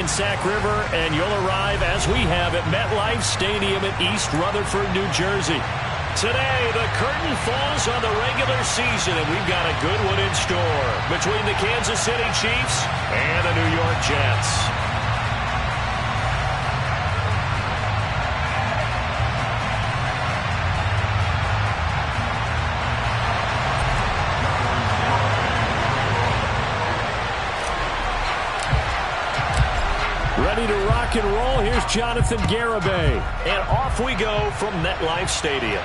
in Sac River, and you'll arrive as we have at MetLife Stadium in East Rutherford, New Jersey. Today, the curtain falls on the regular season, and we've got a good one in store between the Kansas City Chiefs and the New York Jets. Ready to rock and roll. Here's Jonathan Garibay. And off we go from MetLife Stadium.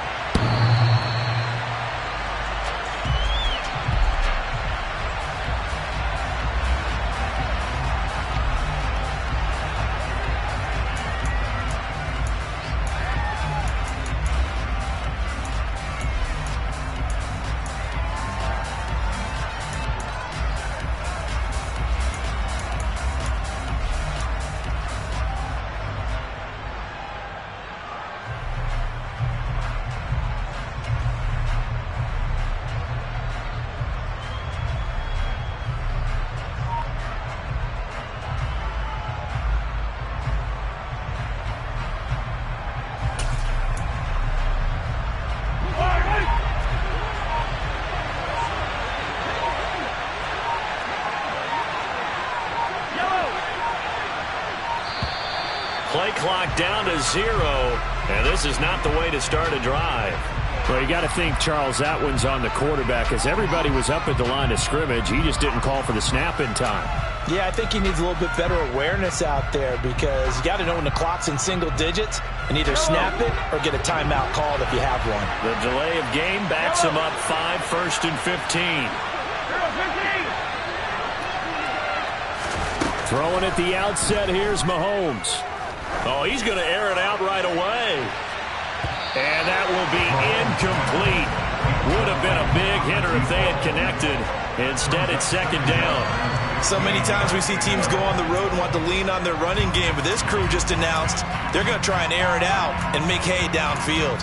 Play clock down to 0, and this is not the way to start a drive. Well, you got to think, Charles, that one's on the quarterback, as everybody was up at the line of scrimmage. He just didn't call for the snap in time. Yeah, I think he needs a little bit better awareness out there, because you got to know when the clock's in single digits and either snap it or get a timeout called if you have one. The delay of game backs him up 5, 1st and 15. Throwing at the outset, here's Mahomes. Oh, he's going to air it out right away. And that will be incomplete. Would have been a big hitter if they had connected. Instead, it's second down. So many times we see teams go on the road and want to lean on their running game, but this crew just announced they're going to try and air it out and make hay downfield.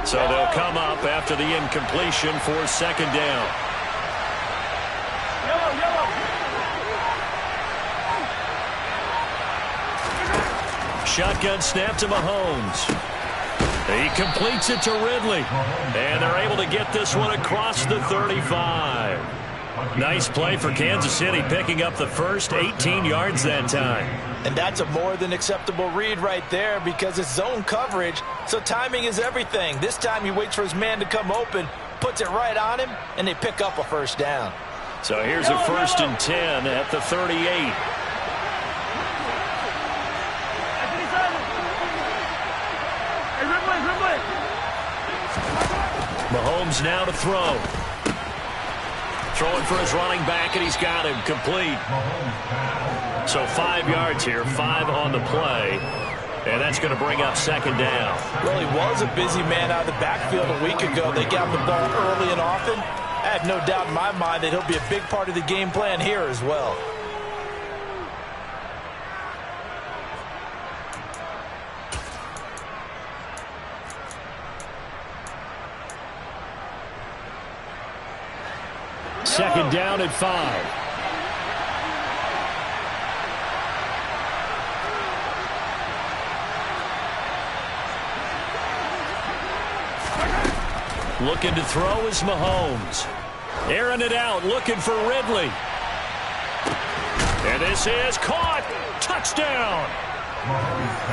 So they'll come up after the incompletion for second down. Shotgun snap to Mahomes. He completes it to Ridley. And they're able to get this one across the 35. Nice play for Kansas City, picking up the first 18 yards that time. And that's a more than acceptable read right there, because it's zone coverage, so timing is everything. This time he waits for his man to come open, puts it right on him, and they pick up a first down. So here's a 1st and 10 at the 38. Mahomes now to throw. Throwing for his running back, and he's got him complete. So 5 yards here, 5 on the play. And that's going to bring up second down. Well, he was a busy man out of the backfield a week ago. They got the ball early and often. I have no doubt in my mind that he'll be a big part of the game plan here as well. Second down at 5. Looking to throw is Mahomes. Airing it out, looking for Ridley. And this is caught. Touchdown.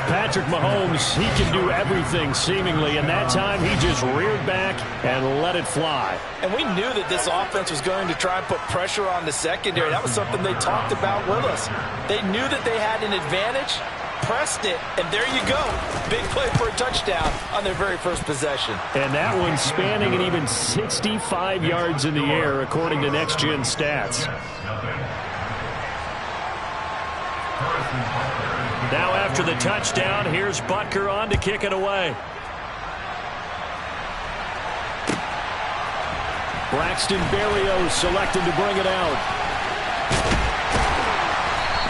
Patrick Mahomes, he can do everything seemingly, and that time he just reared back and let it fly. And we knew that this offense was going to try and put pressure on the secondary. That was something they talked about with us. They knew that they had an advantage, pressed it, and there you go. Big play for a touchdown on their very first possession. And that one spanning an even 65 yards in the air, according to Next Gen Stats. Now after the touchdown, here's Butker on to kick it away. Braxton Berrios selected to bring it out.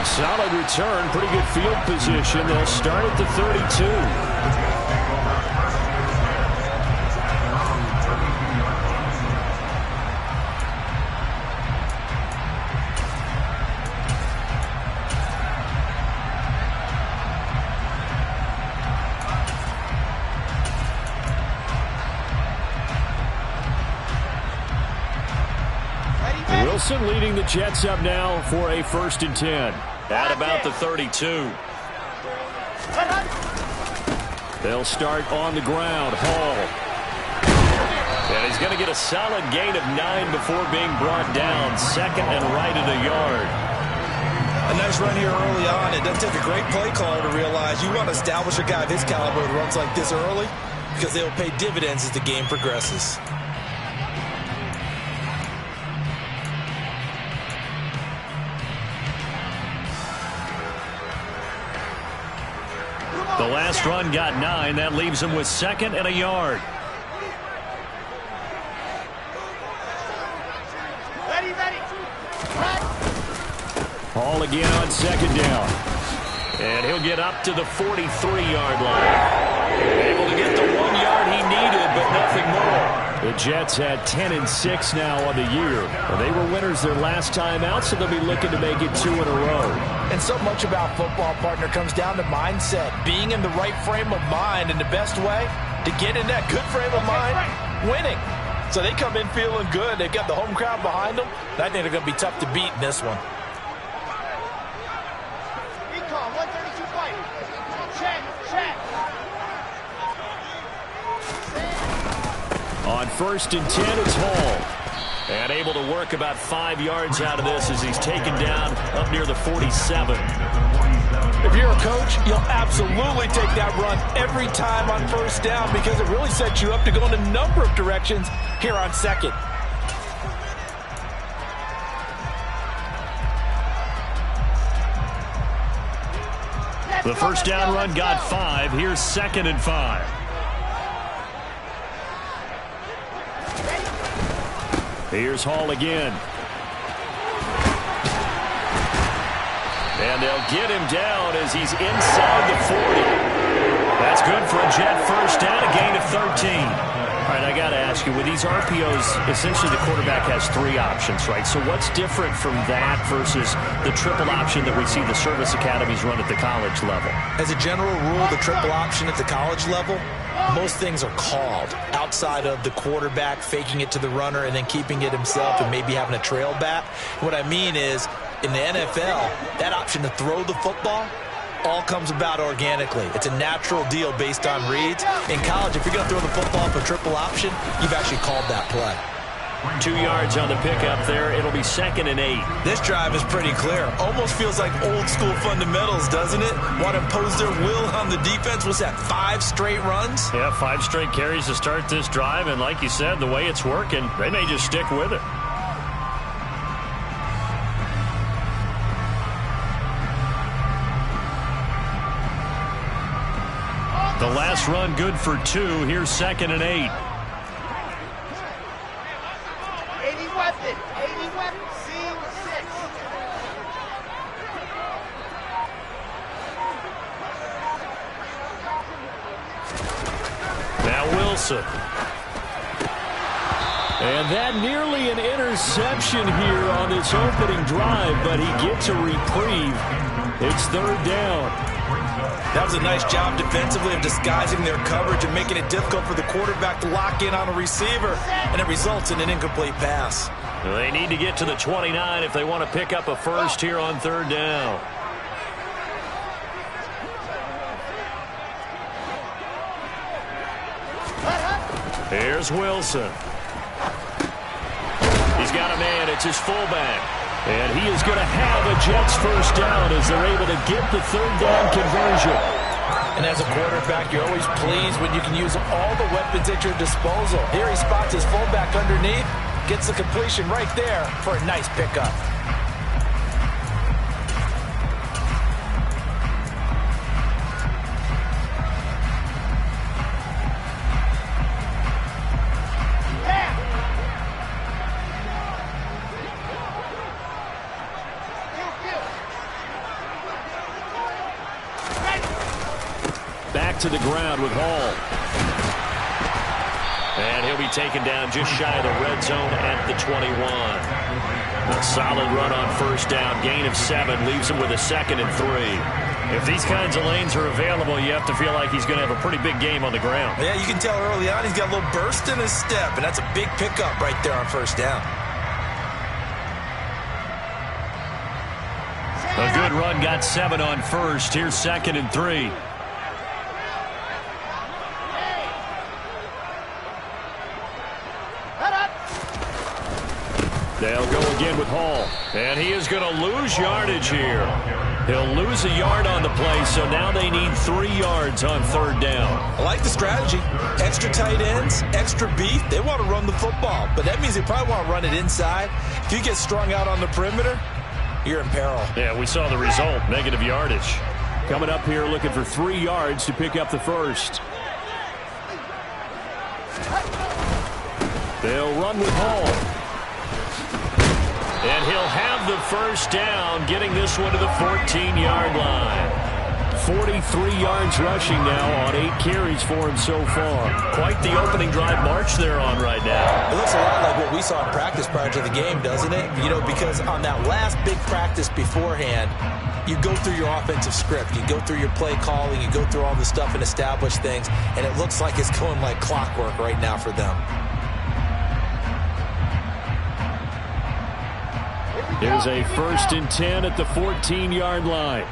Solid return, pretty good field position. They'll start at the 32. Wilson leading the Jets up now for a 1st and 10. At about the 32. They'll start on the ground. Hall. And he's going to get a solid gain of 9 before being brought down. 2nd and right at a yard. A nice run here early on. It doesn't take a great play caller to realize you want to establish a guy of his caliber with runs like this early because they'll pay dividends as the game progresses. The last run got 9. That leaves him with 2nd and a yard. Hall again on 2nd down. And he'll get up to the 43-yard line. Able to get the 1 yard he needed, but nothing more. The Jets had 10 and 6 now on the year. They were winners their last time out, so they'll be looking to make it 2 in a row. And so much about football, partner, comes down to mindset. Being in the right frame of mind, and the best way to get in that good frame of mind, winning. So they come in feeling good. They've got the home crowd behind them. I think they're going to be tough to beat in this one. On 1st and 10, it's Hall. And able to work about 5 yards out of this as he's taken down up near the 47. If you're a coach, you'll absolutely take that run every time on 1st down because it really sets you up to go in a number of directions here on 2nd. The 1st down run got 5. Here's 2nd and 5. Here's Hall again. And they'll get him down as he's inside the 40. That's good for a Jet 1st down, a gain of 13. All right, I got to ask you, with these RPOs, essentially the quarterback has 3 options, right? So what's different from that versus the triple option that we see the service academies run at the college level? As a general rule, the triple option at the college level, most things are called outside of the quarterback faking it to the runner and then keeping it himself and maybe having a trail back. What I mean is, in the NFL, that option to throw the football all comes about organically. It's a natural deal based on reads. In college, if you're going to throw the football for triple option, you've actually called that play. 2 yards on the pickup there. It'll be 2nd and 8. This drive is pretty clear. Almost feels like old school fundamentals, doesn't it? Want to impose their will on the defense. What's that, 5 straight runs? Yeah, 5 straight carries to start this drive. And like you said, the way it's working, they may just stick with it. The last run good for 2. Here's 2nd and 8. 80 weapon, scene 6. Now Wilson. And that nearly an interception here on this opening drive, but he gets a reprieve. It's 3rd down. That was a nice job defensively of disguising their coverage and making it difficult for the quarterback to lock in on a receiver, and it results in an incomplete pass. They need to get to the 29 if they want to pick up a 1st here on 3rd down. Here's Wilson. He's got a man. It's his fullback. And he is going to have a Jets 1st down as they're able to get the 3rd down conversion. And as a quarterback, you're always pleased when you can use all the weapons at your disposal. Here he spots his fullback underneath, gets the completion right there for a nice pickup. to the ground with Hall. And he'll be taken down just shy of the red zone at the 21. A solid run on first down. Gain of 7 leaves him with a 2nd and 3. If these kinds of lanes are available, you have to feel like he's going to have a pretty big game on the ground. Yeah, you can tell early on he's got a little burst in his step, and that's a big pickup right there on first down. A good run got 7 on first. Here's 2nd and 3. They'll go again with Hall. And he is going to lose yardage here. He'll lose a yard on the play, so now they need 3 yards on 3rd down. I like the strategy. Extra tight ends, extra beef. They want to run the football, but that means they probably want to run it inside. If you get strung out on the perimeter, you're in peril. Yeah, we saw the result, negative yardage. Coming up here looking for 3 yards to pick up the first. They'll run with Hall. And he'll have the first down, getting this one to the 14-yard line. 43 yards rushing now on 8 carries for him so far. Quite the opening drive march they're on right now. It looks a lot like what we saw in practice prior to the game, doesn't it? You know, because on that last big practice beforehand, you go through your offensive script. You go through your play calling. You go through all the stuff and establish things. And it looks like it's going like clockwork right now for them. Here's a 1st and 10 at the 14-yard line.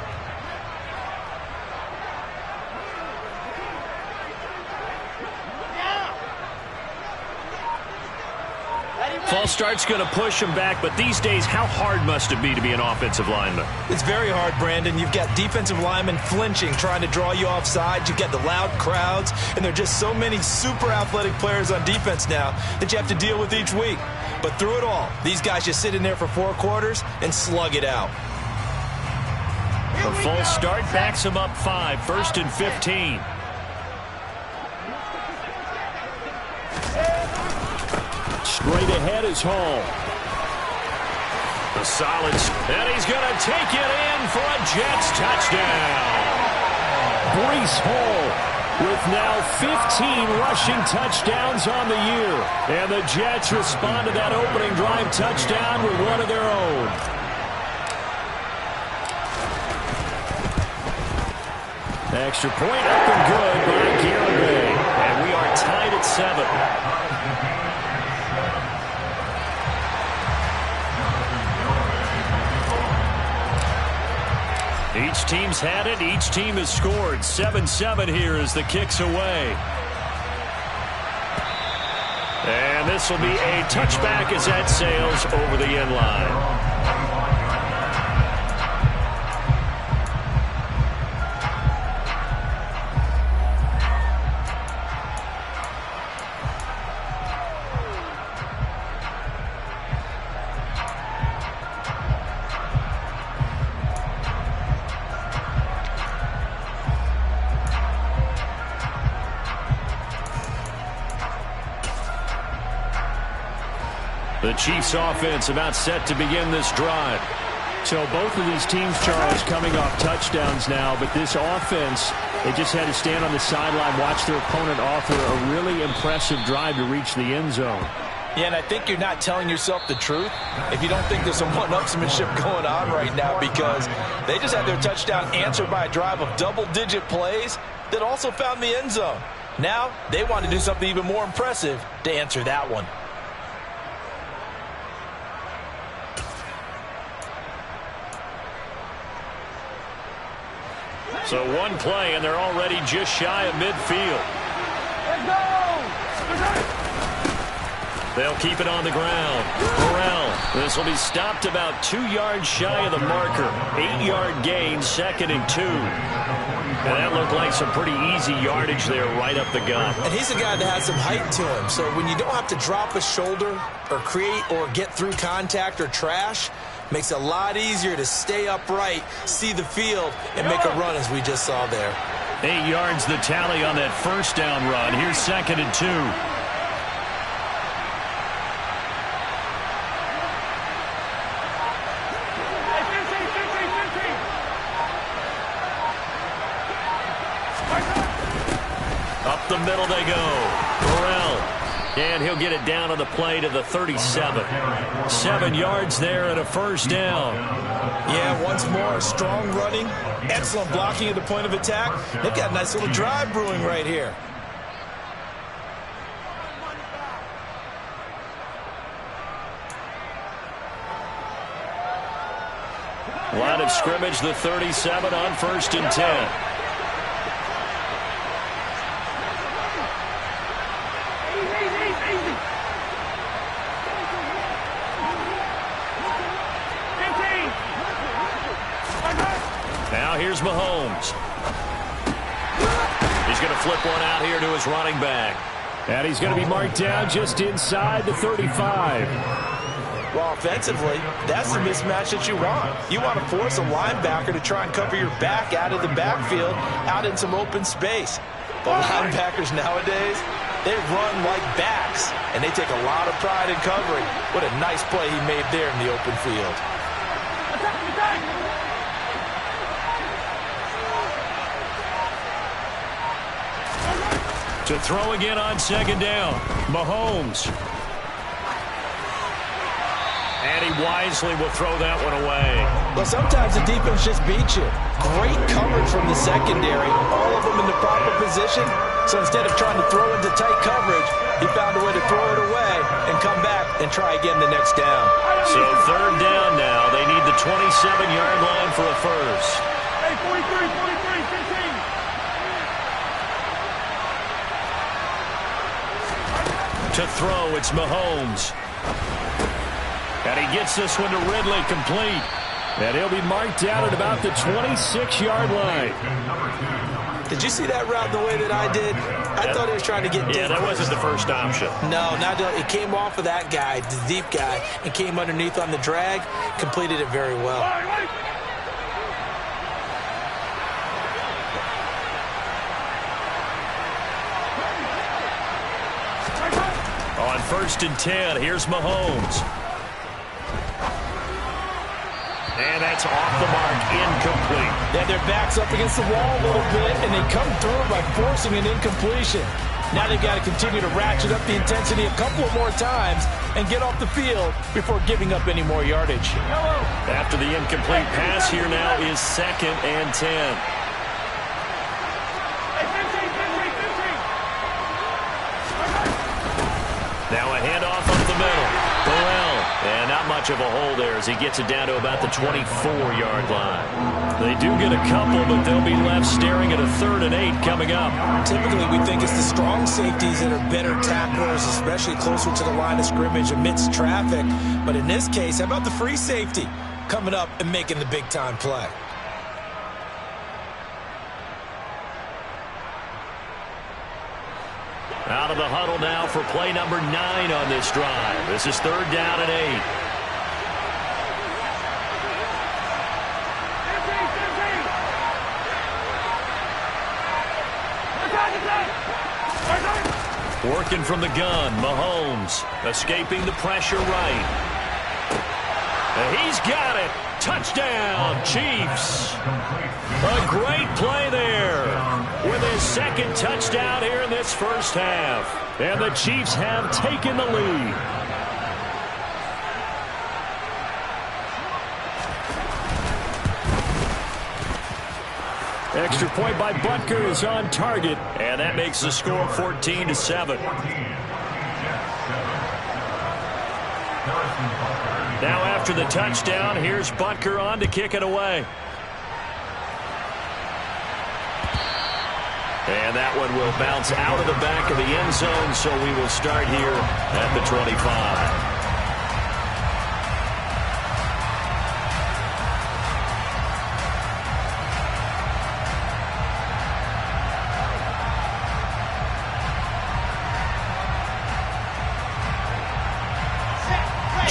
False start's going to push him back, but these days, how hard must it be to be an offensive lineman? It's very hard, Brandon. You've got defensive linemen flinching, trying to draw you offside. You've got the loud crowds, and there are just so many super athletic players on defense now that you have to deal with each week. But through it all, these guys just sit in there for 4 quarters and slug it out. A false start backs him up 5, 1st and 15. Straight ahead is Hall. A solid, and he's going to take it in for a Jets touchdown. Breece Hall with now 15 rushing touchdowns on the year. And the Jets respond to that opening drive touchdown with one of their own. Extra point up and good by GaMiNg. And we are tied at 7. Each team's had it. Each team has scored. 7-7 here as the kick's away. And this will be a touchback as that sails over the end line. The Chiefs offense about set to begin this drive. So both of these teams, Charles, coming off touchdowns now, but this offense, they just had to stand on the sideline, watch their opponent author a really impressive drive to reach the end zone. Yeah, and I think you're not telling yourself the truth if you don't think there's some one-upsmanship going on right now, because they just had their touchdown answered by a drive of double-digit plays that also found the end zone. Now they want to do something even more impressive to answer that one. So one play, and they're already just shy of midfield. They'll keep it on the ground. Burrell. This will be stopped about 2 yards shy of the marker. 8-yard gain, 2nd and 2. And that looked like some pretty easy yardage there right up the gut. And he's a guy that has some height to him. So when you don't have to drop a shoulder or create or get through contact or trash, makes it a lot easier to stay upright, see the field, and make a run as we just saw there. 8 yards the tally on that first down run. Here's 2nd and 2. the middle they go. Burrell. And he'll get it down on the play to the 37. 7 yards there and a first down. Yeah, once more, strong running, excellent blocking at the point of attack. They've got a nice little drive brewing right here. Line of scrimmage, the 37 on 1st and 10. Now here's Mahomes. He's going to flip one out here to his running back. And he's going to be marked down just inside the 35. Well, offensively, that's the mismatch that you want. You want to force a linebacker to try and cover your back out of the backfield, out in some open space. But linebackers nowadays, they run like backs, and they take a lot of pride in covering. What a nice play he made there in the open field. To throw again on 2nd down, Mahomes. And he wisely will throw that one away. Well, sometimes the defense just beats you. Great coverage from the secondary. All of them in the proper position. So instead of trying to throw into tight coverage, he found a way to throw it away and come back and try again the next down. So 3rd down now. They need the 27-yard line for a first. Hey, 43, 15. To throw, it's Mahomes. And he gets this one to Ridley, complete. And he'll be marked down at about the 26-yard line. Did you see that route the way that I did? I thought he was trying to get deep. Yeah, that wasn't the first option. No, it came off of that guy, the deep guy, and came underneath on the drag, completed it very well. On 1st and 10, here's Mahomes. And that's off the mark, incomplete. Yeah, their back's up against the wall a little bit, and they come through by forcing an incompletion. Now they've got to continue to ratchet up the intensity a couple of more times and get off the field before giving up any more yardage. After the incomplete pass, here now is 2nd and 10. Now a handoff up the middle. Burrell. And not much of a hole there as he gets it down to about the 24-yard line. They do get a couple, but they'll be left staring at a 3rd and 8 coming up. Typically, we think it's the strong safeties that are better tacklers, especially closer to the line of scrimmage amidst traffic. But in this case, how about the free safety coming up and making the big-time play? Out of the huddle now for play number 9 on this drive. This is 3rd down and 8. Working from the gun, Mahomes escaping the pressure right. And he's got it. Touchdown, Chiefs. A great play there with his 2nd touchdown here in this first half. And the Chiefs have taken the lead. Extra point by Butker is on target. And that makes the score 14-7. Now after the touchdown, here's Butker on to kick it away. And that one will bounce out of the back of the end zone, so we will start here at the 25.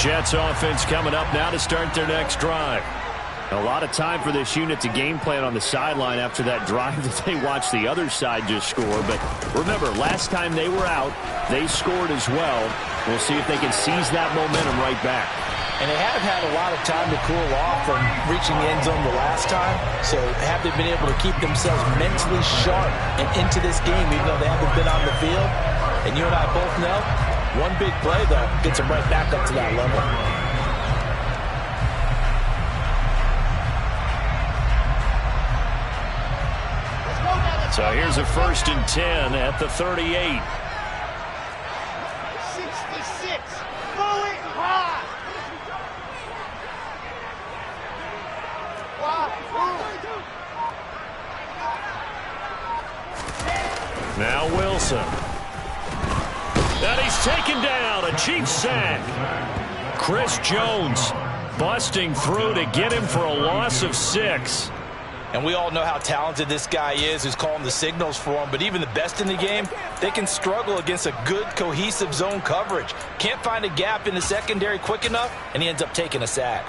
Jets offense coming up now to start their next drive. A lot of time for this unit to game plan on the sideline after that drive that they watched the other side just score. But remember, last time they were out, they scored as well. We'll see if they can seize that momentum right back. And they have had a lot of time to cool off from reaching the end zone the last time. So have they been able to keep themselves mentally sharp and into this game, even though they haven't been on the field? And you and I both know, one big play, though, gets them right back up to that level. So here's a 1st and 10 at the 38. 66. Going hard. Now Wilson. And he's taken down. A Chiefs sack. Chris Jones busting through to get him for a loss of 6. And we all know how talented this guy is who's calling the signals for him. But even the best in the game, they can struggle against a good, cohesive zone coverage. Can't find a gap in the secondary quick enough, and he ends up taking a sack.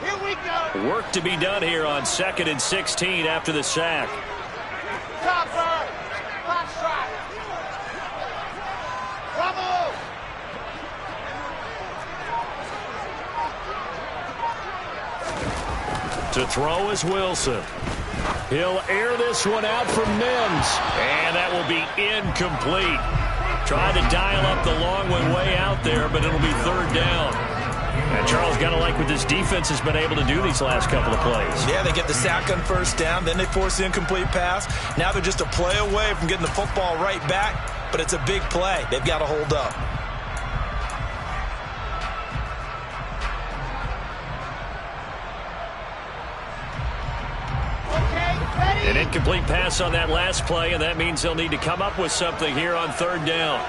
Here we go. Work to be done here on 2nd and 16 after the sack. Top bird. Hot shot. Bravo. To throw is Wilson. He'll air this one out for Mims. And that will be incomplete. Trying to dial up the long one way out there, but it'll be 3rd down. And Charles, got to like what this defense has been able to do these last couple of plays. Yeah, they get the sack on 1st down, then they force the incomplete pass. Now they're just a play away from getting the football right back, but it's a big play. They've got to hold up. An incomplete pass on that last play, and that means they'll need to come up with something here on 3rd down.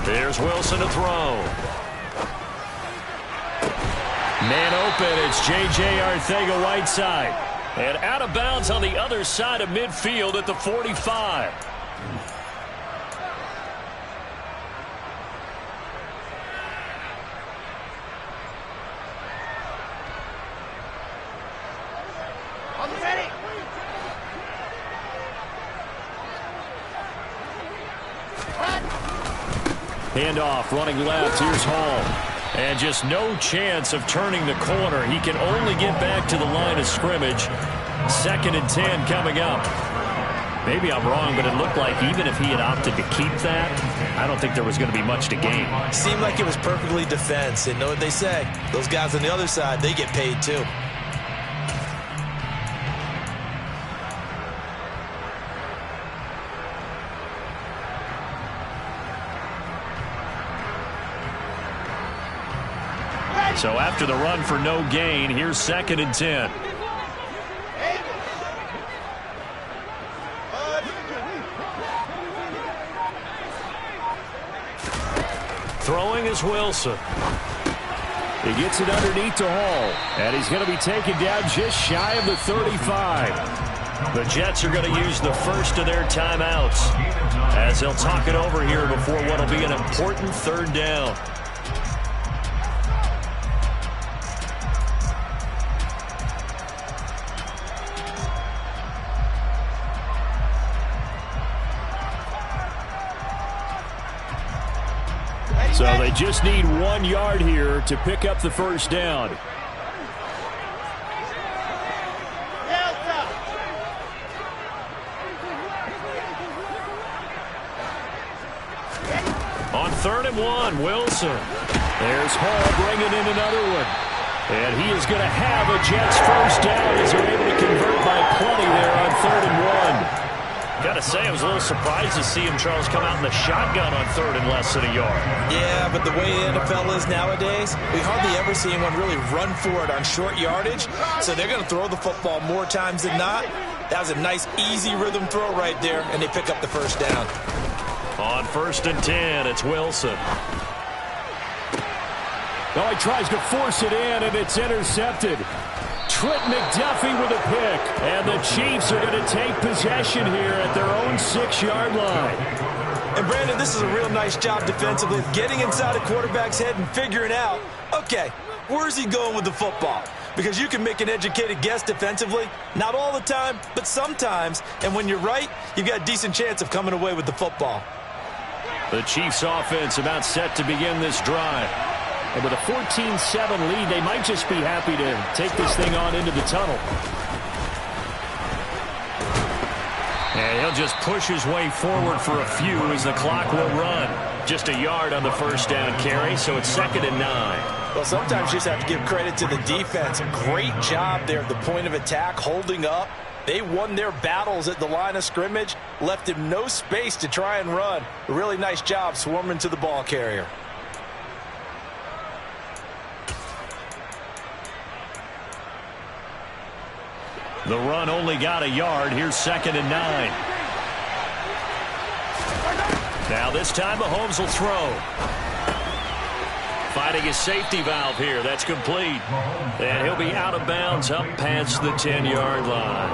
There's Wilson to throw. Man open, it's J.J. Arcega-Whiteside. And out of bounds on the other side of midfield at the 45. I'm ready. Handoff, running left, here's Hall. And just no chance of turning the corner. He can only get back to the line of scrimmage. 2nd and 10 coming up. Maybe I'm wrong, but it looked like even if he had opted to keep that, I don't think there was going to be much to gain. Seemed like it was perfectly defense. And know what they say, those guys on the other side, they get paid too. So after the run for no gain, here's 2nd and 10. Throwing is Wilson. He gets it underneath to Hall. And he's going to be taken down just shy of the 35. The Jets are going to use the first of their timeouts as they'll talk it over here before what will be an important 3rd down. So they just need 1 yard here to pick up the 1st down. On 3rd and 1, Wilson. There's Hall bringing in another one. And he is going to have a Jets 1st down as they're able to convert by plenty there on 3rd and 1. Gotta say, I was a little surprised to see him, Charles, come out in the shotgun on 3rd and less than a yard. Yeah, but the way the NFL is nowadays, we hardly ever see anyone really run for it on short yardage. So they're going to throw the football more times than not. That was a nice, easy rhythm throw right there, and they pick up the 1st down. On 1st and 10, it's Wilson. Oh, he tries to force it in, and it's intercepted. Trent McDuffie with a pick. And the Chiefs are going to take possession here at their own 6-yard line. And Brandon, this is a real nice job defensively, getting inside a quarterback's head and figuring out, okay, where's he going with the football? Because you can make an educated guess defensively, not all the time, but sometimes. And when you're right, you've got a decent chance of coming away with the football. The Chiefs offense about set to begin this drive. And with a 14-7 lead, they might just be happy to take this thing on into the tunnel. And he'll just push his way forward for a few as the clock will run. Just a yard on the first down carry, so it's 2nd and 9. Well, sometimes you just have to give credit to the defense. Great job there at the point of attack, holding up. They won their battles at the line of scrimmage, left him no space to try and run. A really nice job swarming to the ball carrier. The run only got a yard. Here's 2nd and 9. Now this time Mahomes will throw. Finding his safety valve here. That's complete. And he'll be out of bounds up past the 10-yard line.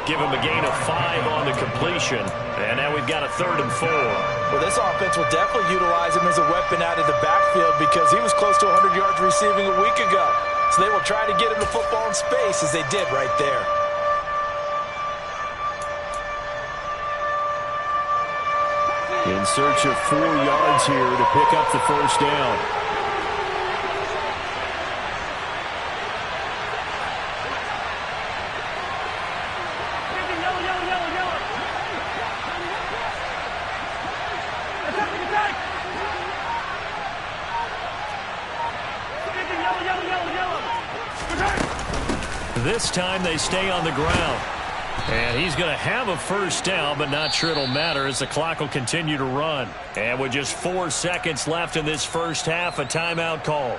Give him a gain of 5 on the completion. And now we've got a 3rd and 4. Well, this offense will definitely utilize him as a weapon out of the backfield because he was close to 100 yards receiving a week ago. So they will try to get him the football in space as they did right there. In search of 4 yards here to pick up the first down. This time they stay on the ground. And he's going to have a first down, but not sure it'll matter as the clock will continue to run. And with just 4 seconds left in this first half, a timeout call.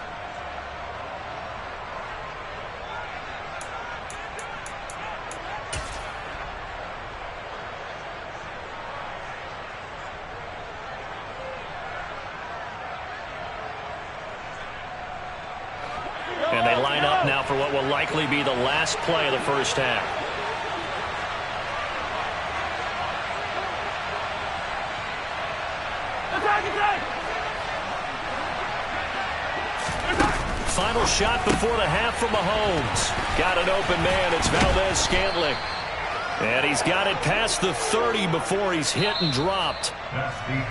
And they line up now for what will likely be the last play of the first half. Final shot before the half from Mahomes. Got an open man. It's Valdez-Scantling. And he's got it past the 30 before he's hit and dropped.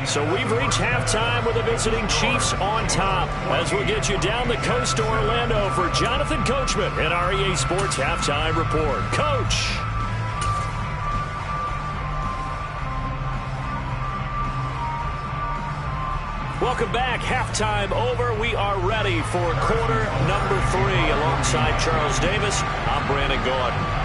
So we've reached halftime with the visiting Chiefs on top. As we'll get you down the coast to Orlando for Jonathan Coachman and our EA Sports Halftime Report. Coach. Welcome back. Halftime over. We are ready for quarter number 3. Alongside Charles Davis, I'm Brandon Gaudin.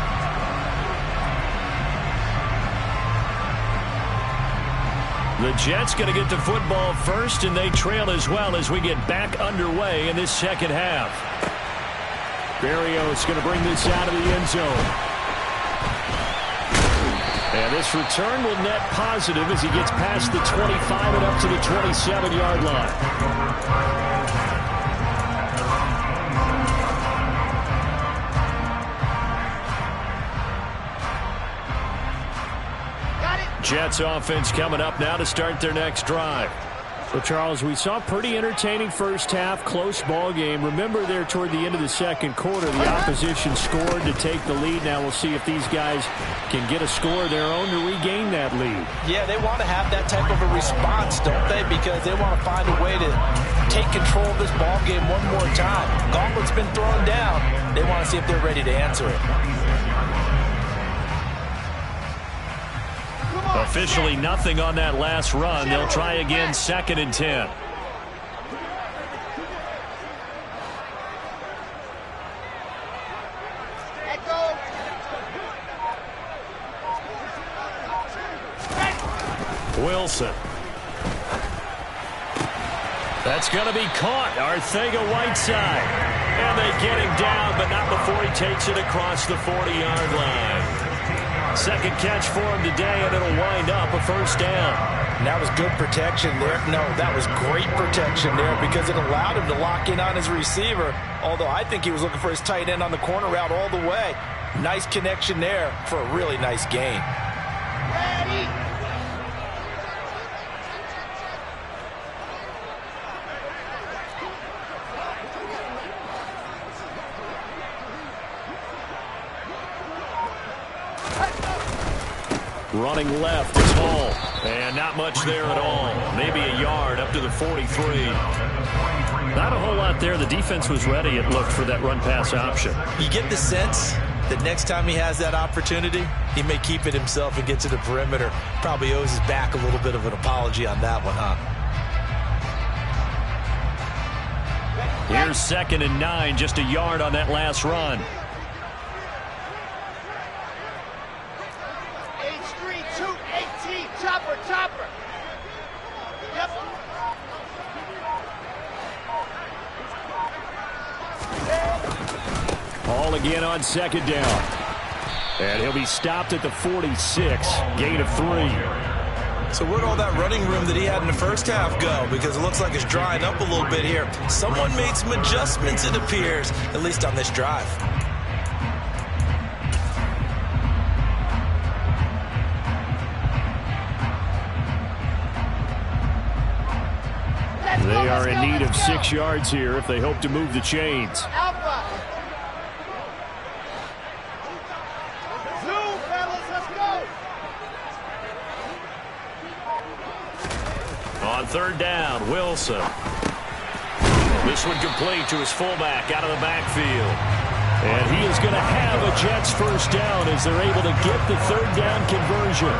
The Jets going to get the football first, and they trail as well as we get back underway in this second half. Berrios going to bring this out of the end zone. And this return will net positive as he gets past the 25 and up to the 27-yard line. Jets offense coming up now to start their next drive. Well, Charles, we saw a pretty entertaining first half, close ball game. Remember there toward the end of the second quarter, the opposition scored to take the lead. Now we'll see if these guys can get a score of their own to regain that lead. Yeah, they want to have that type of a response, don't they? Because they want to find a way to take control of this ball game one more time. Gauntlet's been thrown down. They want to see if they're ready to answer it. Officially nothing on that last run. They'll try again, 2nd and 10. Wilson. That's going to be caught. Arcega-Whiteside. And they get him down, but not before he takes it across the 40-yard line. Second catch for him today, and it'll wind up a first down. And that was good protection there. No, that was great protection there because it allowed him to lock in on his receiver, although I think he was looking for his tight end on the corner route all the way. Nice connection there for a really nice gain. Ready. Running left is Hall. And not much there at all. Maybe a yard up to the 43. Not a whole lot there. The defense was ready, it looked, for that run-pass option. You get the sense that next time he has that opportunity, he may keep it himself and get to the perimeter. Probably owes his back a little bit of an apology on that one, huh? Here's 2nd and 9, just a yard on that last run. H3-2-18, chopper. Yep. Hall again on 2nd down. And he'll be stopped at the 46, gain of 3. So where'd all that running room that he had in the first half go? Because it looks like it's drying up a little bit here. Someone made some adjustments, it appears, at least on this drive. They are in need of 6 yards here if they hope to move the chains. Alpha. Zoom, fellas, let's go. On 3rd down, Wilson. This one complete to his fullback out of the backfield. And he is going to have a Jets first down as they're able to get the 3rd down conversion.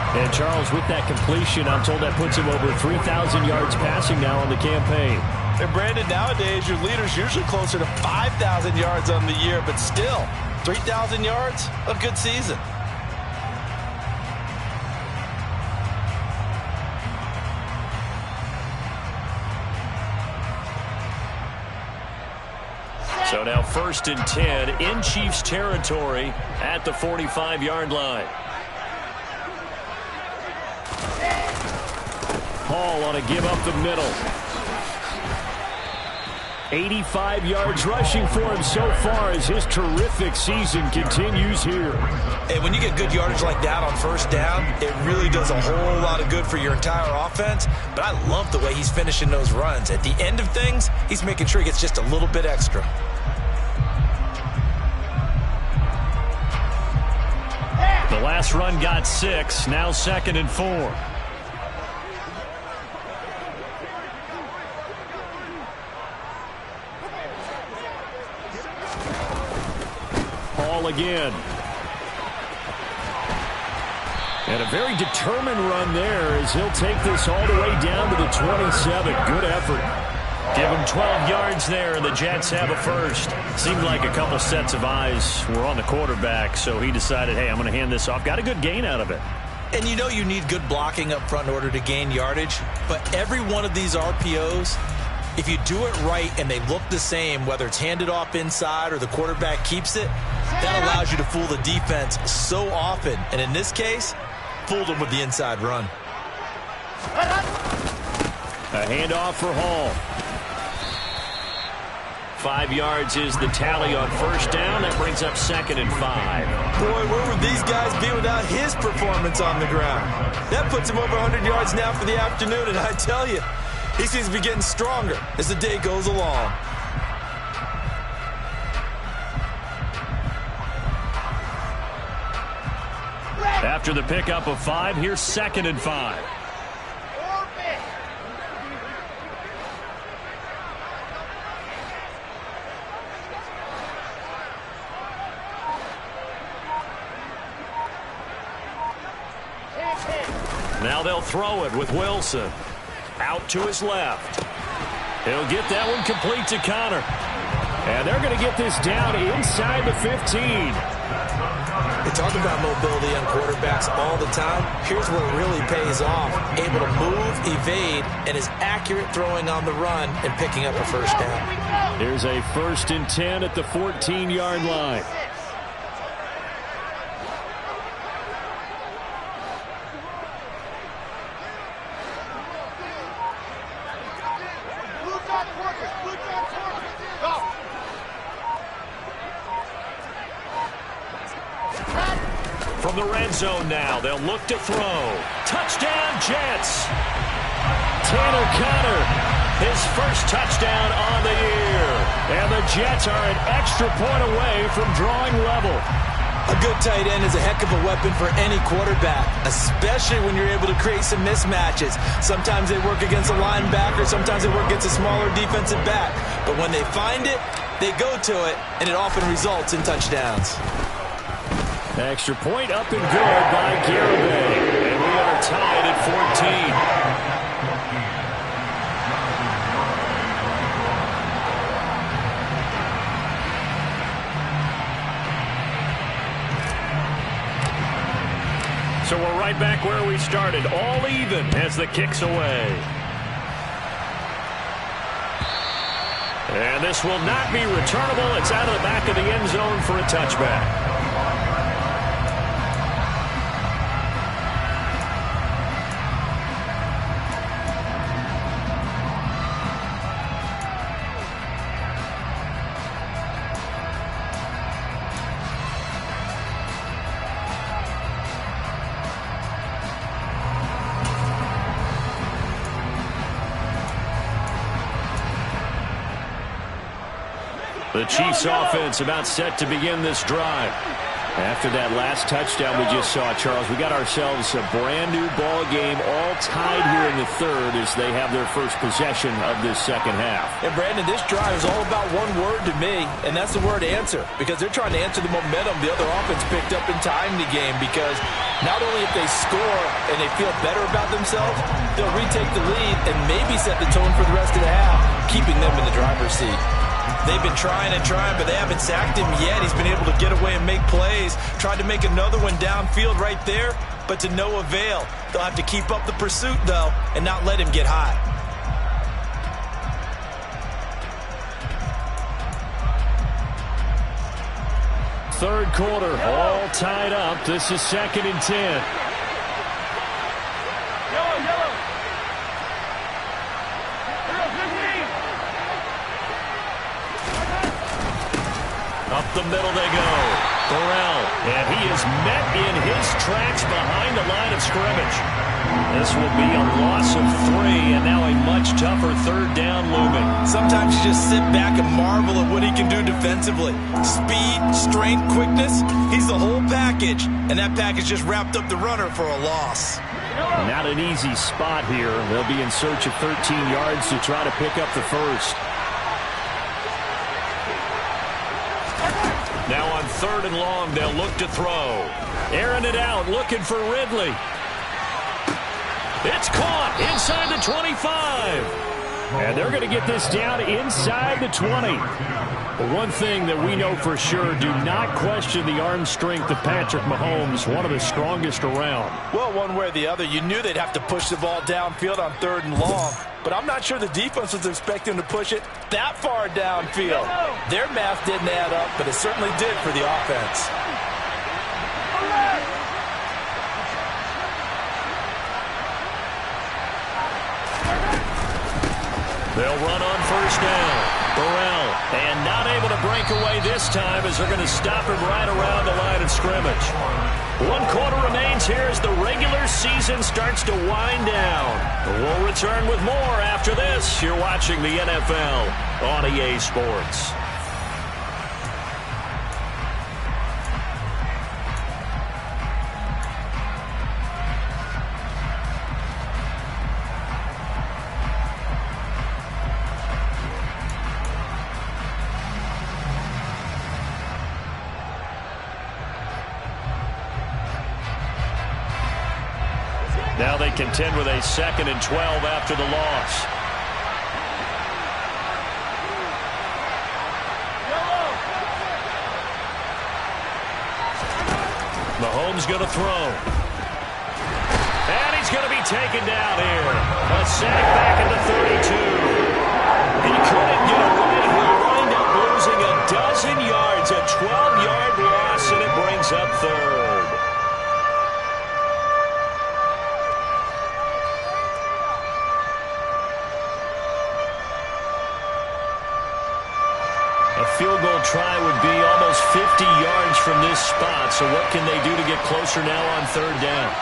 And Charles, with that completion, I'm told that puts him over 3,000 yards passing now on the campaign. And Brandon, nowadays your leader's usually closer to 5,000 yards on the year, but still, 3,000 yards, a good season. So now 1st and 10 in Chiefs territory at the 45-yard line. Hall on a give up the middle. 85 yards rushing for him so far as his terrific season continues here. And when you get good yardage like that on 1st down, it really does a whole lot of good for your entire offense. But I love the way he's finishing those runs. At the end of things, he's making sure he gets just a little bit extra. The last run got 6, now 2nd and 4. Again. And a very determined run there as he'll take this all the way down to the 27. Good effort. Give him 12 yards there, and the Jets have a first. Seemed like a couple sets of eyes were on the quarterback, so he decided, hey, I'm going to hand this off. Got a good gain out of it. And you know you need good blocking up front in order to gain yardage, but every one of these RPOs, if you do it right and they look the same, whether it's handed off inside or the quarterback keeps it, that allows you to fool the defense so often. And in this case, fooled them with the inside run. A handoff for Hall. 5 yards is the tally on 1st down. That brings up 2nd and 5. Boy, where would these guys be without his performance on the ground? That puts him over 100 yards now for the afternoon, and I tell you, he seems to be getting stronger as the day goes along. After the pickup of 5, here's 2nd and 5. Now they'll throw it with Wilson. Out to his left. He'll get that one complete to Connor. And they're going to get this down inside the 15. They talk about mobility on quarterbacks all the time. Here's where it really pays off. Able to move, evade, and is accurate throwing on the run and picking up a first down. Here's a 1st and 10 at the 14-yard line. From the red zone now, they'll look to throw. Touchdown, Jets! Tanner Connor, his first touchdown on the year. And the Jets are an extra point away from drawing level. A good tight end is a heck of a weapon for any quarterback, especially when you're able to create some mismatches. Sometimes they work against a linebacker, sometimes they work against a smaller defensive back. But when they find it, they go to it, and it often results in touchdowns. Extra point up and good by GaMiNg. And we are tied at 14. So we're right back where we started, all even as the kick's away. And this will not be returnable. It's out of the back of the end zone for a touchback. The Chiefs offense about set to begin this drive. After that last touchdown we just saw, Charles, we got ourselves a brand new ball game, all tied here in the third as they have their first possession of this second half. And Brandon, this drive is all about one word to me, and that's the word answer, because they're trying to answer the momentum the other offense picked up in tying the game, because not only if they score and they feel better about themselves, they'll retake the lead and maybe set the tone for the rest of the half, keeping them in the driver's seat. They've been trying and trying, but they haven't sacked him yet. He's been able to get away and make plays. Tried to make another one downfield right there, but to no avail. They'll have to keep up the pursuit, though, and not let him get hot. Third quarter, all tied up. This is 2nd and 10. Up the middle they go. Burrell, and he is met in his tracks behind the line of scrimmage. This will be a loss of 3, and now a much tougher third down looming. Sometimes you just sit back and marvel at what he can do defensively. Speed, strength, quickness, he's the whole package, and that package just wrapped up the runner for a loss. Not an easy spot here. They'll be in search of 13 yards to try to pick up the first. Now on 3rd and long, they'll look to throw. Airing it out, looking for Ridley. It's caught inside the 25. And they're going to get this down inside the 20. But one thing that we know for sure, do not question the arm strength of Patrick Mahomes, one of the strongest around. Well, one way or the other, you knew they'd have to push the ball downfield on 3rd and long. But I'm not sure the defense was expecting to push it that far downfield. Their math didn't add up, but it certainly did for the offense. They'll run on 1st down. Burrell, and not able to break away this time as they're going to stop him right around the line of scrimmage. 1 quarter remains here as the regular season starts to wind down. We'll return with more after this. You're watching the NFL on EA Sports. Now they contend with a 2nd and 12 after the loss. Mahomes going to throw. And he's going to be taken down here. A sack back at the 32. He couldn't get away. He wound up losing a dozen yards. A 12-yard loss, and it brings up 3rd. A field goal try would be almost 50 yards from this spot. So what can they do to get closer now on 3rd down?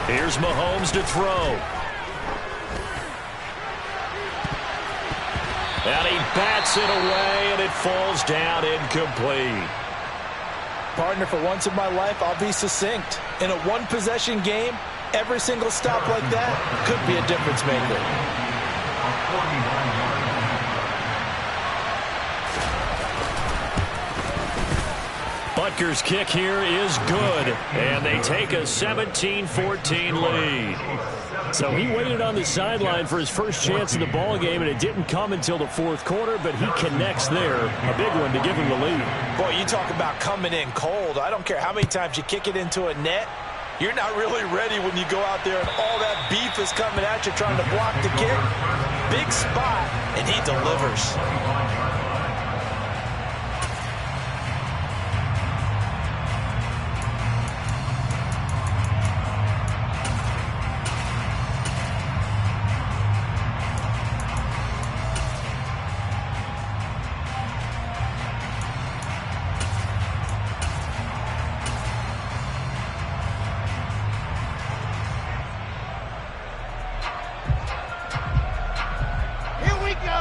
Here's Mahomes to throw. And he bats it away, and it falls down incomplete. Partner, for once in my life, I'll be succinct. In a one-possession game, every single stop like that could be a difference maker. Butker's kick here is good, and they take a 17-14 lead. So he waited on the sideline for his first chance in the ball game, and it didn't come until the fourth quarter, but he connects there. A big one to give him the lead. Boy, you talk about coming in cold. I don't care how many times you kick it into a net. You're not really ready when you go out there and all that beef is coming at you trying to block the kick. Big spot, and he delivers.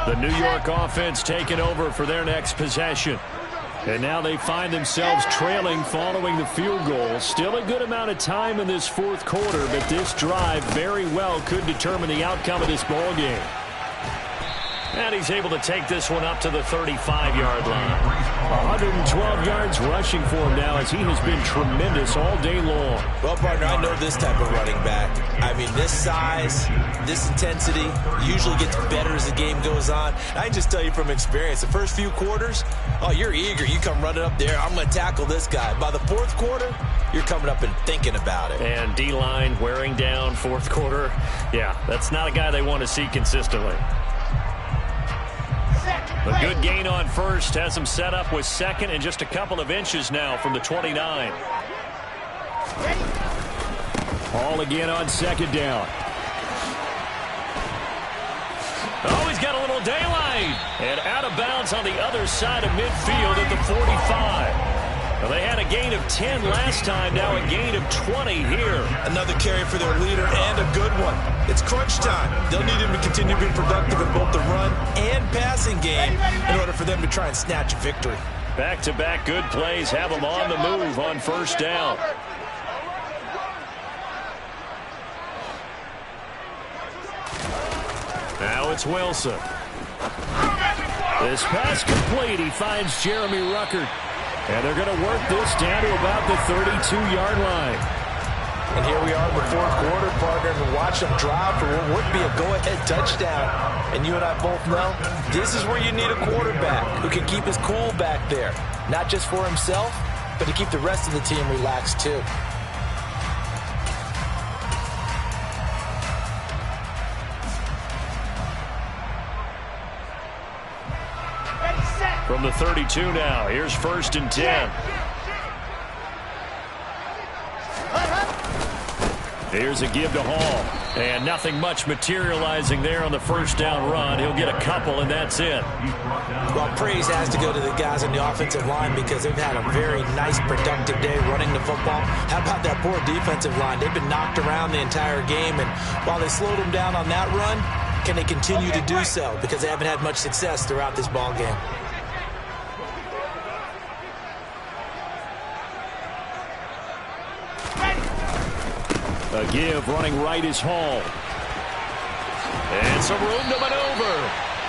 The New York offense taking over for their next possession. And now they find themselves trailing following the field goal. Still a good amount of time in this fourth quarter, but this drive very well could determine the outcome of this ball game. And he's able to take this one up to the 35-yard line. 112 yards rushing for him now as he has been tremendous all day long. Well, partner, I know this type of running back. I mean, this size, this intensity usually gets better as the game goes on. I can just tell you from experience, the first few quarters, oh, you're eager. You come running up there, I'm going to tackle this guy. By the fourth quarter, you're coming up and thinking about it. And D-line wearing down fourth quarter. Yeah, that's not a guy they want to see consistently. A good gain on first has him set up with second and just a couple of inches now from the 29. All again on second down. Oh, he's got a little daylight. And out of bounds on the other side of midfield at the 45. Well, they had a gain of 10 last time, now a gain of 20 here. Another carry for their leader and a good one. It's crunch time. They'll need him to continue to be productive in both the run and passing game in order for them to try and snatch a victory. Back-to-back good plays have them on the move on first down. Now it's Wilson. This pass complete. He finds Jeremy Ruckert. And they're going to work this down to about the 32-yard line. And here we are in the fourth quarter, partner, and watch them drive for what would be a go-ahead touchdown. And you and I both know this is where you need a quarterback who can keep his cool back there. Not just for himself, but to keep the rest of the team relaxed too. From the 32 now, here's first and 10. Here's a give to Hall. And nothing much materializing there on the first down run. He'll get a couple, and that's it. Well, praise has to go to the guys on the offensive line because they've had a very nice, productive day running the football. How about that poor defensive line? They've been knocked around the entire game, and while they slowed them down on that run, can they continue to do so? Because they haven't had much success throughout this ball game. A give running right is Hall. And some room to maneuver.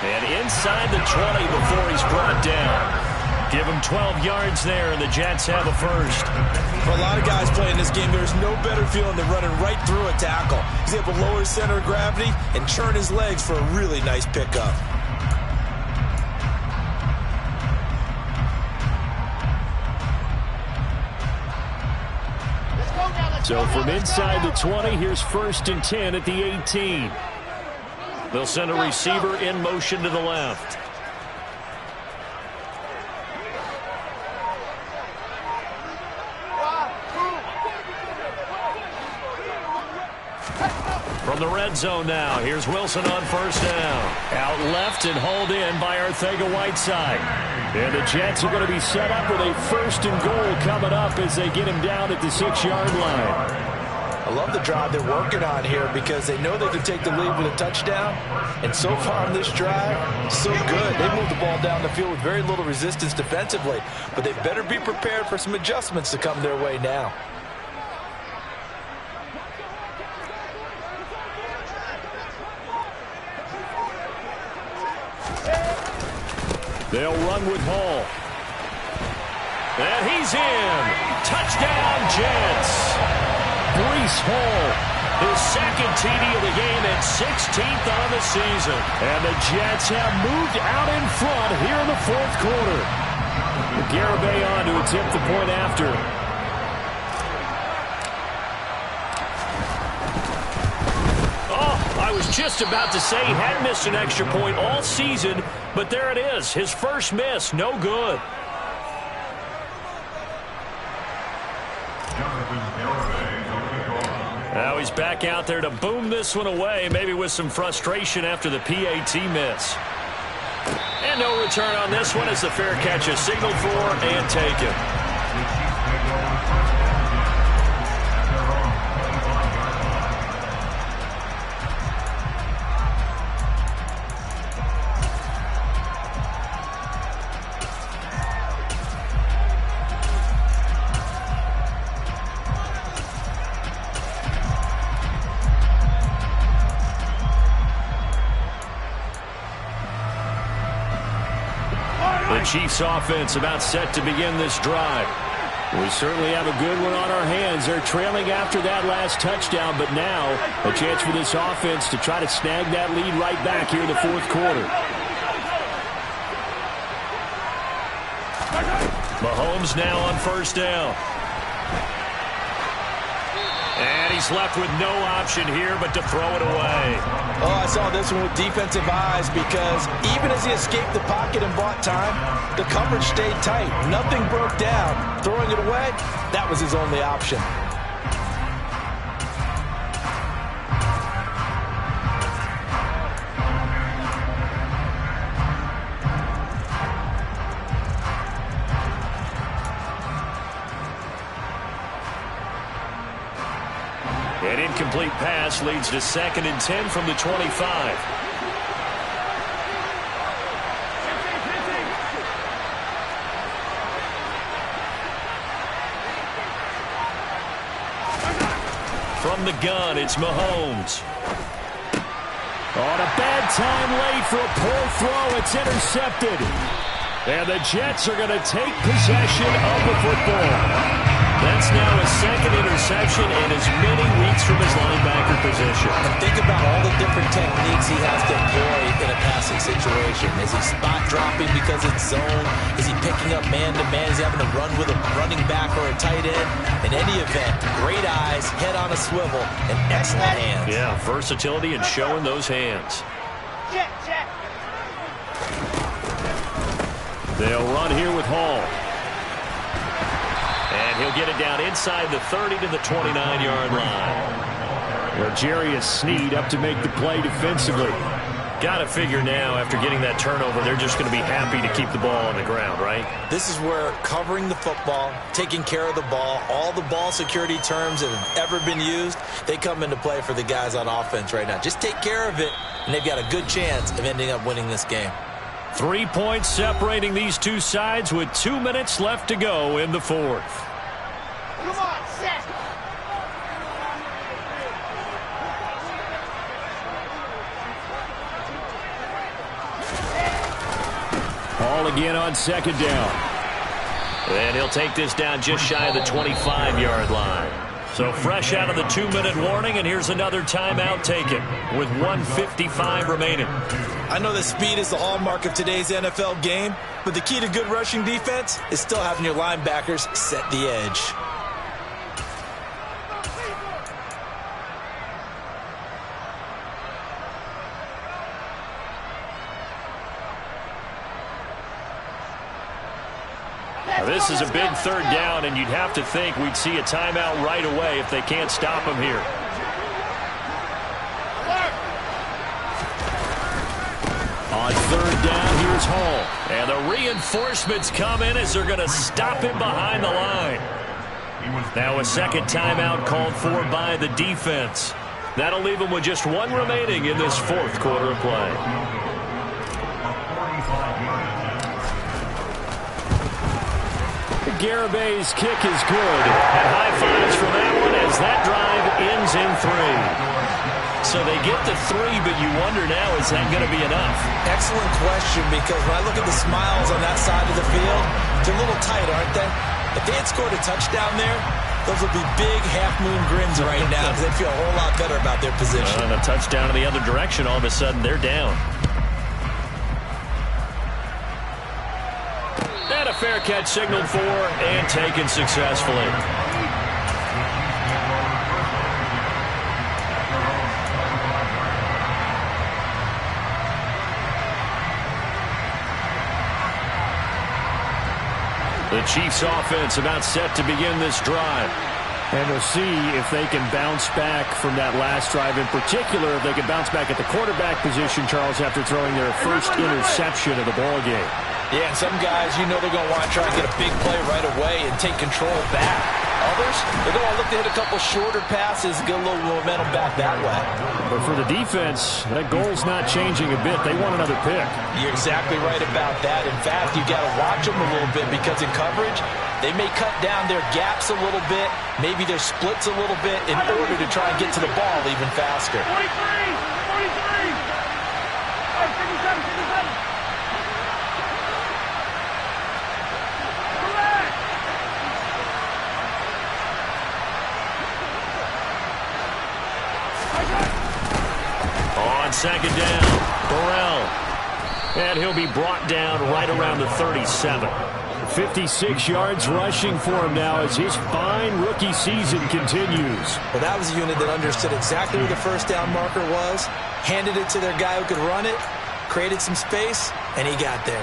And inside the 20 before he's brought down. Give him 12 yards there, and the Jets have a first. For a lot of guys playing this game, there's no better feeling than running right through a tackle. He's able to lower his center of gravity and churn his legs for a really nice pickup. So from inside the 20, here's first and 10 at the 18. They'll send a receiver in motion to the left. From the red zone now, here's Wilson on first down. Out left and hauled in by Arcega-Whiteside. And the Jets are going to be set up with a first and goal coming up as they get him down at the 6-yard line. I love the drive they're working on here because they know they can take the lead with a touchdown. And so far on this drive, so good. They moved the ball down the field with very little resistance defensively. But they better be prepared for some adjustments to come their way now. They'll run with Hall. And he's in. Touchdown, Jets. Breece Hall. His second TD of the game and 16th on the season. And the Jets have moved out in front here in the fourth quarter. Garibay on to attempt the point after. I was just about to say he had missed an extra point all season, but there it is. His first miss, no good. Now he's back out there to boom this one away, maybe with some frustration after the PAT miss. And no return on this one as the fair catch is signaled for and taken. The Chiefs offense about set to begin this drive. We certainly have a good one on our hands. They're trailing after that last touchdown, but now a chance for this offense to try to snag that lead right back here in the fourth quarter. Mahomes now on first down. And he's left with no option here but to throw it away. Oh, I saw this one with defensive eyes because even as he escaped the pocket and bought time, the coverage stayed tight. Nothing broke down. Throwing it away, that was his only option. An incomplete pass leads to 2nd and 10 from the 25. From the gun, it's Mahomes. On a bad time late for a poor throw. It's intercepted. And the Jets are going to take possession of the football. That's now his 2nd interception in as many weeks from his linebacker position. And think about all the different techniques he has to employ in a passing situation. Is he spot dropping because it's zone? Is he picking up man-to-man? Is he having to run with a running back or a tight end? In any event, great eyes, head on a swivel, and excellent hands. Yeah, versatility and showing those hands. Jet, jet. They'll run here with Hall. And he'll get it down inside the 30 to the 29-yard line. Well, Jarius Sneed up to make the play defensively. Got to figure now, after getting that turnover, they're just going to be happy to keep the ball on the ground, right? This is where covering the football, taking care of the ball, all the ball security terms that have ever been used, they come into play for the guys on offense right now. Just take care of it, and they've got a good chance of ending up winning this game. 3 points separating these two sides with 2 minutes left to go in the fourth. Come on, set. Hall again on 2nd down. And he'll take this down just shy of the 25-yard line. So fresh out of the 2-minute warning, and here's another timeout taken with 1:55 remaining. I know that speed is the hallmark of today's NFL game, but the key to good rushing defense is still having your linebackers set the edge. Now, this is a big 3rd down, and you'd have to think we'd see a timeout right away if they can't stop him here. On 3rd down, here's Hall. And the reinforcements come in as they're going to stop him behind the line. Now a second timeout called for by the defense. That'll leave them with just one remaining in this fourth quarter of play. Garabay's kick is good. And high fives for that one as that drive ends in 3. So they get the 3, but you wonder now, is that going to be enough? Excellent question, because when I look at the smiles on that side of the field, they're a little tight, aren't they? If they had scored a touchdown there, those would be big half-moon grins right now because they feel a whole lot better about their position. And a touchdown in the other direction, all of a sudden they're down. And a fair catch signaled for and taken successfully. The Chiefs offense about set to begin this drive. And we'll see if they can bounce back from that last drive. In particular, if they can bounce back at the quarterback position, Charles, after throwing their first interception of the ball game. Yeah, and some guys, you know they're going to want to try and get a big play right away and take control back. Others, they're going to look to hit a couple shorter passes and get a little momentum back that way. But for the defense, that goal's not changing a bit. They want another pick. You're exactly right about that. In fact, you got to watch them a little bit because in coverage, they may cut down their gaps a little bit, maybe their splits a little bit in order to try and get to the ball even faster. 43! 43! 57, 57! On second down, Burrell. And he'll be brought down right around the 37. 56 yards rushing for him now as his fine rookie season continues. Well, that was a unit that understood exactly where the first down marker was, handed it to their guy who could run it, created some space, and he got there.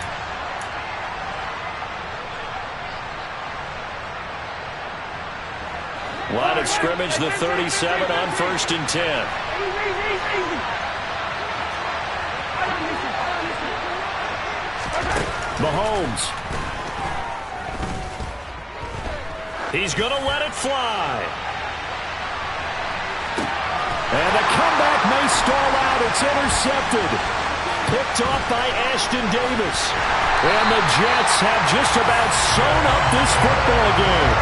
Line of scrimmage, the 37 on 1st and 10. Mahomes. He's going to let it fly. And the comeback may stall out. It's intercepted. Picked off by Ashton Davis. And the Jets have just about sewn up this football game.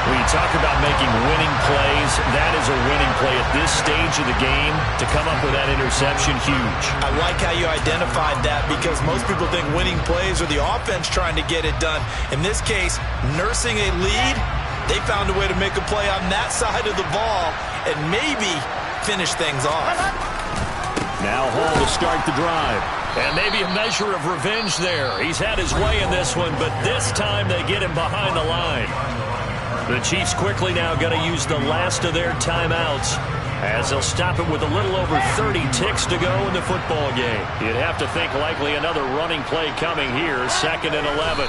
When you talk about making winning plays, that is a winning play at this stage of the game. To come up with that interception, huge. I like how you identified that because most people think winning plays are the offense trying to get it done. In this case, nursing a lead, they found a way to make a play on that side of the ball and maybe finish things off. Now Hall to start the drive. And maybe a measure of revenge there. He's had his way in this one, but this time they get him behind the line. The Chiefs quickly now going to use the last of their timeouts as they'll stop it with a little over 30 ticks to go in the football game. You'd have to think likely another running play coming here, 2nd and 11.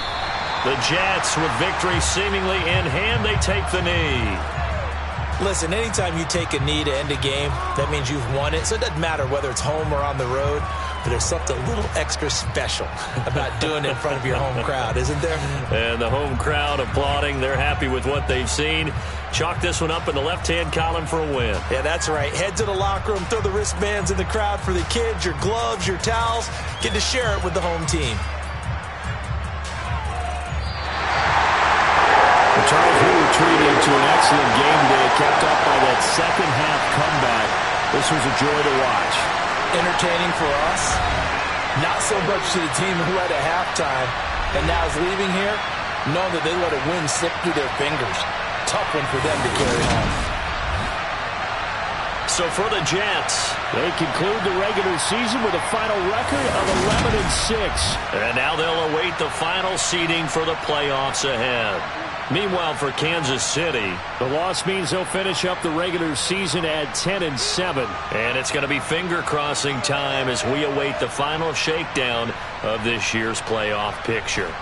The Jets with victory seemingly in hand, they take the knee. Listen, anytime you take a knee to end a game, that means you've won it. So it doesn't matter whether it's home or on the road, but there's something a little extra special about doing it in front of your home crowd, isn't there? And the home crowd applauding. They're happy with what they've seen. Chalk this one up in the left-hand column for a win. Yeah, that's right. Head to the locker room, throw the wristbands in the crowd for the kids, your gloves, your towels. Get to share it with the home team. Charles, we were treated to an excellent game today, kept up by that second-half comeback. This was a joy to watch. Entertaining for us, not so much to the team who had a halftime and now is leaving here, knowing that they let a win slip through their fingers. Tough one for them to carry home. So for the Jets, they conclude the regular season with a final record of 11-6. And now they'll await the final seeding for the playoffs ahead. Meanwhile, for Kansas City, the loss means they'll finish up the regular season at 10-7. And it's going to be finger-crossing time as we await the final shakedown of this year's playoff picture.